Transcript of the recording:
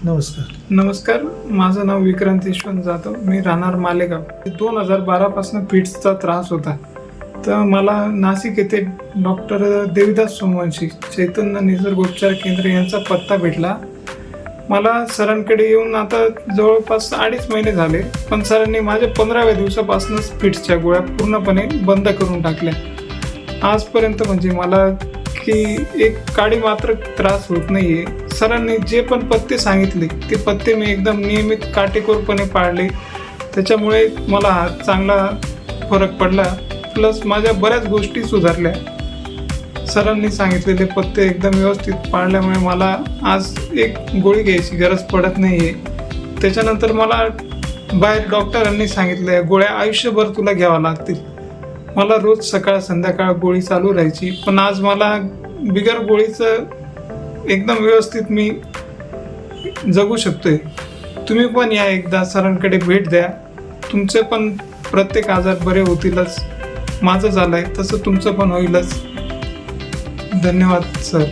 नमस्कार, माझं नाव विक्रांत यशवंत जाधव. मी राहणार मालेगाव. 2012 पासून फिट्सचा त्रास होता. तर मला नाशिक येथे डॉक्टर देविदास सोमवंशी चैतन्य निसर्गोपचार केंद्र यांचा पत्ता भेटला. मला सरांकडे येऊन आता जवळपास 2.5 महिने झाले, पण सरांनी माझ्या 15व्या दिवसापासूनच फिट्सच्या गोळ्या पूर्णपणे बंद करून टाकल्या. आजपर्यंत म्हणजे मला की एक काडी मात्र त्रास होत नाहीये. सरांनी जे पण पथ्य सांगितले ते पथ्य मी एकदम नियमित काटेकोरपणे पाळले. त्याच्यामुळे मला हा चांगला फरक पडला. प्लस माझ्या बऱ्याच गोष्टी सुधारल्या. सरांनी सांगितलेले पथ्य एकदम व्यवस्थित पाळल्यामुळे मला आज एक गोळी घ्यायची गरज पडत नाहीये. त्याच्यानंतर मला बाहेर डॉक्टरांनी सांगितलं गोळ्या आयुष्यभर तुला घ्याव्या लागतील. मला रोज सकाळ संध्याकाळ गोळी चालू राहायची, पण आज मला बिगर गोळीचं एकदम व्यवस्थित मी जगू शकतोय. तुम्ही पण या, एकदा सरांकडे भेट द्या. तुमचे पण प्रत्येक आजार बरे होतीलच. माझं झालंय तसं तुमचं पण होईलच. धन्यवाद सर.